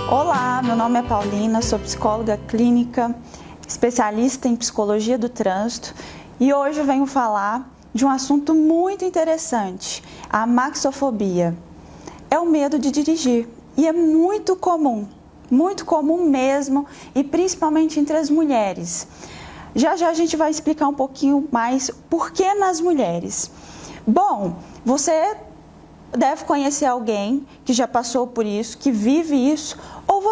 Olá, meu nome é Paulina, sou psicóloga clínica, especialista em psicologia do trânsito e hoje eu venho falar de um assunto muito interessante, a amaxofobia. É o medo de dirigir e é muito comum mesmo e principalmente entre as mulheres. Já a gente vai explicar um pouquinho mais por que nas mulheres. Bom, você deve conhecer alguém que já passou por isso, que vive isso, ou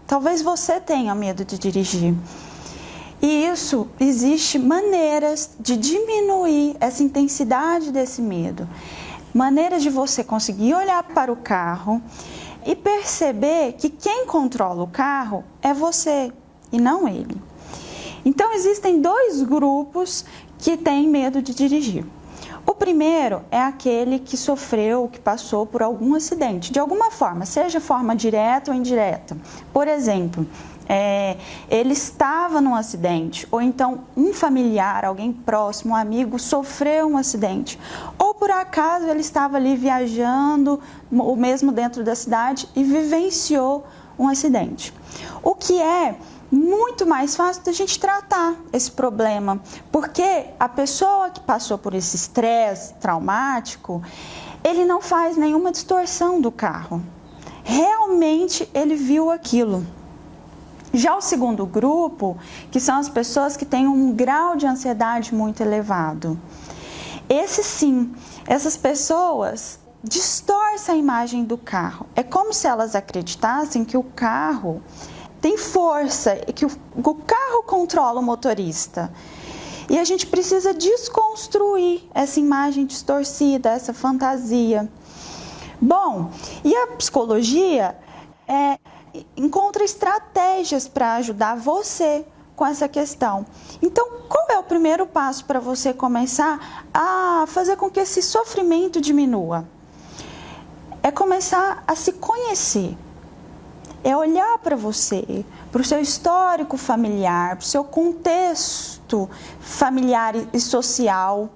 talvez você tenha medo de dirigir. E existe maneiras de diminuir essa intensidade desse medo, maneiras de você conseguir olhar para o carro e perceber que quem controla o carro é você e não ele. Então existem dois grupos que têm medo de dirigir. O primeiro é aquele que sofreu, que passou por algum acidente, de alguma forma, seja forma direta ou indireta. Por exemplo, ele estava num acidente, ou então um familiar, alguém próximo, um amigo, sofreu um acidente. Ou por acaso ele estava ali viajando, ou mesmo dentro da cidade, e vivenciou um acidente. O que é muito mais fácil da gente tratar esse problema, porque a pessoa que passou por esse estresse traumático, ele não faz nenhuma distorção do carro. Realmente ele viu aquilo. Já o segundo grupo, que são as pessoas que têm um grau de ansiedade muito elevado. Essas pessoas distorcem a imagem do carro. É como se elas acreditassem que o carro tem força, que o carro controla o motorista. E a gente precisa desconstruir essa imagem distorcida, essa fantasia. Bom, e a psicologia encontra estratégias para ajudar você com essa questão. Então, qual é o primeiro passo para você começar a fazer com que esse sofrimento diminua? É começar a se conhecer. É olhar para você, para o seu histórico familiar, para o seu contexto familiar e social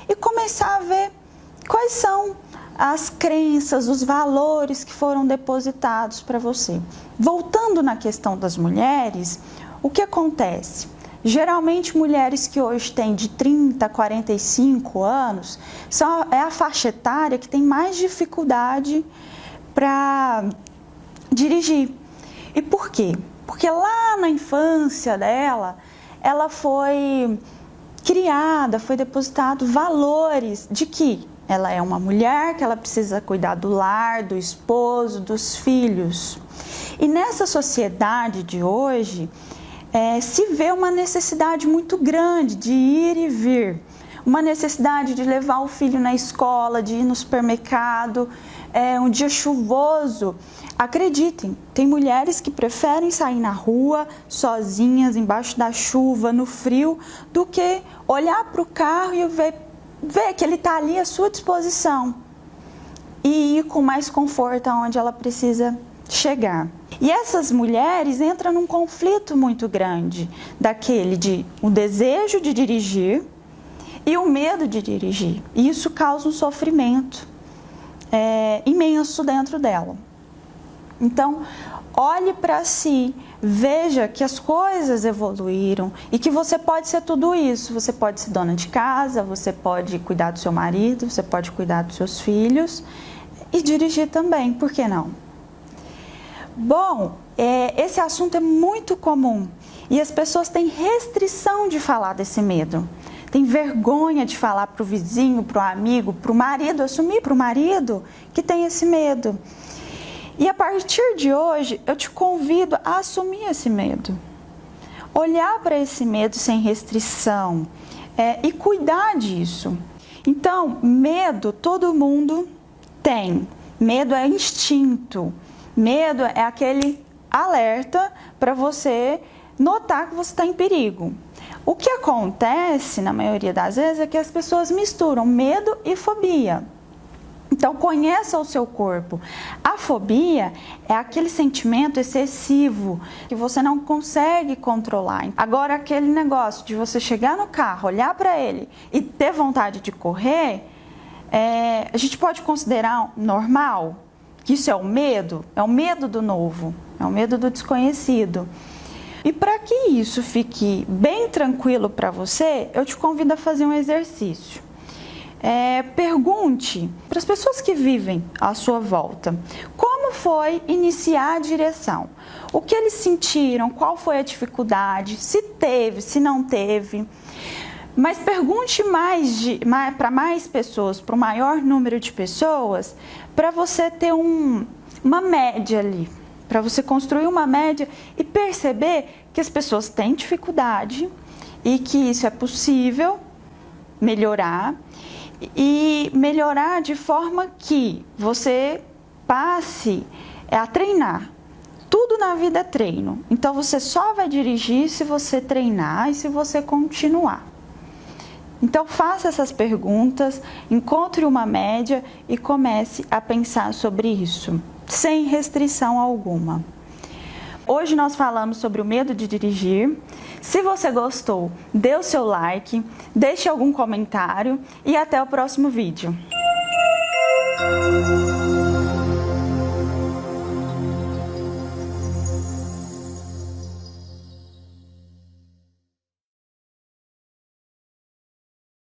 e começar a ver quais são as crenças, os valores que foram depositados para você. Voltando na questão das mulheres, o que acontece? Geralmente mulheres que hoje têm de 30 a 45 anos é a faixa etária que tem mais dificuldade para dirigir. E por quê? Porque lá na infância dela, ela foi criada, foi depositado valores de que ela é uma mulher, que ela precisa cuidar do lar, do esposo, dos filhos. E nessa sociedade de hoje, se vê uma necessidade muito grande de ir e vir, uma necessidade de levar o filho na escola, de ir no supermercado, um dia chuvoso. Acreditem, tem mulheres que preferem sair na rua sozinhas, embaixo da chuva, no frio, do que olhar para o carro e ver que ele está ali à sua disposição e ir com mais conforto aonde ela precisa chegar. E essas mulheres entram num conflito muito grande, daquele de o desejo de dirigir e o medo de dirigir. E isso causa um sofrimento imenso dentro dela. Então, olhe para si, veja que as coisas evoluíram e que você pode ser tudo isso. Você pode ser dona de casa, você pode cuidar do seu marido, você pode cuidar dos seus filhos e dirigir também, por que não? Bom, esse assunto é muito comum e as pessoas têm restrição de falar desse medo. Tem vergonha de falar para o vizinho, para o amigo, para o marido, assumir para o marido que tem esse medo. E a partir de hoje, eu te convido a assumir esse medo. Olhar para esse medo sem restrição e cuidar disso. Então, medo todo mundo tem. Medo é instinto. Medo é aquele alerta para você notar que você está em perigo. O que acontece, na maioria das vezes, é que as pessoas misturam medo e fobia. Então, conheça o seu corpo. A fobia é aquele sentimento excessivo que você não consegue controlar. Agora, aquele negócio de você chegar no carro, olhar para ele e ter vontade de correr, a gente pode considerar normal? Isso é o medo do novo, é o medo do desconhecido. E para que isso fique bem tranquilo para você, eu te convido a fazer um exercício. Pergunte para as pessoas que vivem à sua volta, como foi iniciar a direção? O que eles sentiram? Qual foi a dificuldade? Se teve, se não teve? Mas pergunte para mais pessoas, para o maior número de pessoas, para você ter uma média ali, para você construir uma média e perceber que as pessoas têm dificuldade e que isso é possível melhorar, e melhorar de forma que você passe a treinar. Tudo na vida é treino, então você só vai dirigir se você treinar e se você continuar. Então faça essas perguntas, encontre uma média e comece a pensar sobre isso, sem restrição alguma. Hoje nós falamos sobre o medo de dirigir. Se você gostou, dê o seu like, deixe algum comentário e até o próximo vídeo.